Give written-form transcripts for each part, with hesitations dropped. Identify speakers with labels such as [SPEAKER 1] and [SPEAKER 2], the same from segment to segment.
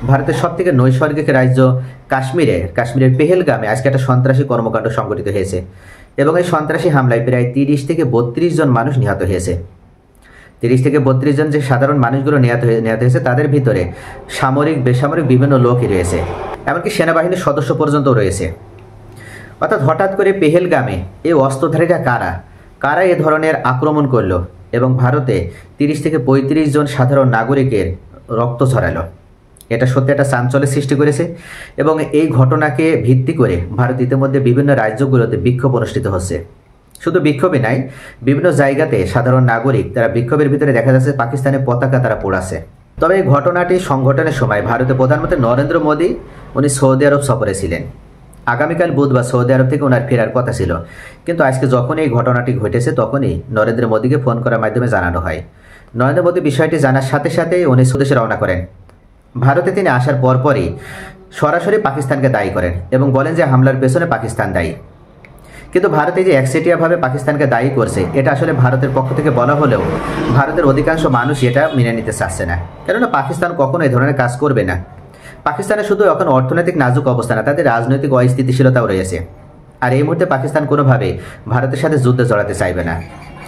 [SPEAKER 1] ভারতের সবথেকে নৈসর্গিক রাজ্য কাশ্মীরের পেহেলগামে আজকে একটা সন্ত্রাসী কর্মকাণ্ড সংঘটিত হয়েছে এবং এই সন্ত্রাসী হামলায় প্রায় 30 থেকে 32 জন মানুষ নিহত হয়েছে। 30 থেকে 32 জন যে সাধারণ মানুষগুলো নিহত হয়েছে তাদের ভিতরে সামরিক বেসামরিক বিভিন্ন লোকই রয়েছে, এমনকি সেনাবাহিনীর সদস্য পর্যন্ত রয়েছে। অর্থাৎ হঠাৎ করে পেহেলগামে এই অস্ত্রধারীরা কারা এ ধরনের আক্রমণ করলো এবং ভারতে 30 থেকে 35 জন সাধারণ নাগরিকের রক্ত ঝরালো। এটা সত্যি একটা চাঞ্চল্যের সৃষ্টি করেছে এবং এই ঘটনাকে ভিত্তি করে ভারত ইতিমধ্যে বিভিন্ন রাজ্যগুলোতে বিক্ষোভ অনুষ্ঠিত হচ্ছে। শুধু বিক্ষোভই নাই, বিভিন্ন জায়গাতে সাধারণ নাগরিক তারা বিক্ষোভের ভিতরে দেখা যাচ্ছে পাকিস্তানের পতাকা তারা পোড়াচ্ছে। তবে এই ঘটনাটি সংঘটনের সময় ভারতের প্রধানমন্ত্রী নরেন্দ্র মোদী উনি সৌদি আরব সফরে ছিলেন। আগামীকাল বুধবার সৌদি আরব থেকে ওনার ফেরার কথা ছিল, কিন্তু আজকে যখন এই ঘটনাটি ঘটেছে তখনই নরেন্দ্র মোদীকে ফোন করার মাধ্যমে জানানো হয়। নরেন্দ্র মোদী বিষয়টি জানার সাথে সাথেই উনি স্বদেশে রওনা করেন। ভারতে তিনি আসার পরপরই সরাসরি পাকিস্তানকে দায়ী করেন এবং বলেন যে হামলার পেছনে পাকিস্তান দায়ী। কিন্তু ভারতে যে একচেটিয়াভাবে পাকিস্তানকে দায়ী করছে এটা আসলে ভারতের পক্ষ থেকে বলা হলেও ভারতের অধিকাংশ মানুষ এটা মেনে নিতে চাচ্ছে না, কেননা পাকিস্তান কখনো এই ধরনের কাজ করবে না। পাকিস্তানের শুধু এখন অর্থনৈতিক নাজুক অবস্থা না, তাদের রাজনৈতিক অস্থিতিশীলতাও রয়েছে। আর এই মুহূর্তে পাকিস্তান কোনোভাবে ভারতের সাথে যুদ্ধে জড়াতে চাইবে না।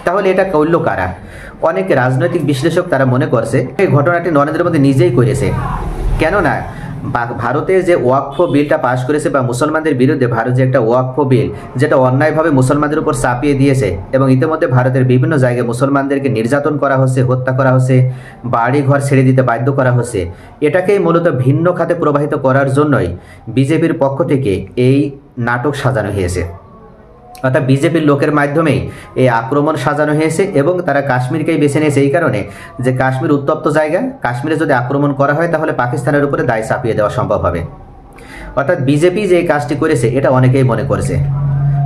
[SPEAKER 1] তাহলে এটা করল কারা? অনেক রাজনৈতিক বিশ্লেষক তারা মনে করছে এই ঘটনাটি নরেন্দ্র মোদী নিজেই করেছে। কেননা ভারতের যে ওয়াকফ বিলটা পাশ করেছে বা মুসলমানদের বিরুদ্ধে ভারত যে একটা ওয়াকফ বিল যেটা অন্যায়ভাবে মুসলমানদের উপর চাপিয়ে দিয়েছে এবং ইতিমধ্যে ভারতের বিভিন্ন জায়গায় মুসলমানদেরকে নির্যাতন করা হচ্ছে, হত্যা করা হচ্ছে, বাড়ি ঘর ছেড়ে দিতে বাধ্য করা হচ্ছে, এটাকেই মূলত ভিন্ন খাতে প্রবাহিত করার জন্যই বিজেপির পক্ষ থেকে এই নাটক সাজানো হয়েছে। অর্থাৎ বিজেপির লোকের মাধ্যমেই এই আক্রমণ সাজানো হয়েছে এবং তারা কাশ্মীরকেই বেছে নিয়েছে এই কারণে যে কাশ্মীর উত্তপ্ত জায়গা, কাশ্মীরে যদি আক্রমণ করা হয় তাহলে পাকিস্তানের উপরে দায় চাপিয়ে দেওয়া সম্ভব হবে। অর্থাৎ বিজেপি যে এই কাজটি করেছে এটা অনেকেই মনে করছে।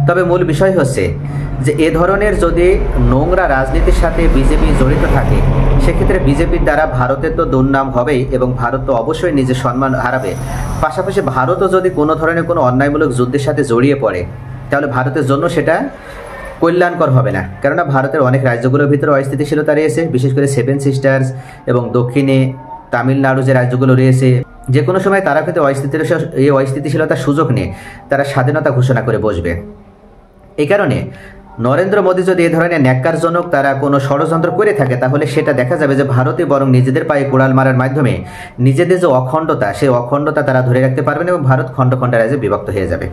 [SPEAKER 1] তবে মূল বিষয় হচ্ছে যে এ ধরনের যদি নোংরা রাজনীতির সাথে বিজেপি জড়িত থাকে সেক্ষেত্রে বিজেপির দ্বারা ভারতের তো দুর্নাম হবেই এবং ভারত তো অবশ্যই নিজের সম্মান হারাবে। পাশাপাশি ভারতও যদি কোনো ধরনের কোনো অন্যায়মূলক যুদ্ধের সাথে জড়িয়ে পড়ে তাহলে ভারতের জন্য সেটা কল্যাণকর হবে না, কেননা ভারতের অনেক রাজ্যগুলোর ভিতরে অস্থিতিশীলতা রয়েছে, বিশেষ করে 7 সিস্টার্স এবং দক্ষিণে তামিলনাড়ু যে রাজ্যগুলো রয়েছে যে কোনো সময় তারা কিন্তু এই অস্থিতিশীলতার সুযোগ নিয়ে তারা স্বাধীনতা ঘোষণা করে বসবে। এই কারণে নরেন্দ্র মোদী যদি এই ধরনের ন্যাক্কারজনক তারা কোনো ষড়যন্ত্র করে থাকে তাহলে সেটা দেখা যাবে যে ভারতে বরং নিজেদের পায়ে কোড়াল মারার মাধ্যমে নিজেদের যে অখণ্ডতা সেই অখণ্ডতা তারা ধরে রাখতে পারবেন এবং ভারত খণ্ড খণ্ড রাজ্যে বিভক্ত হয়ে যাবে।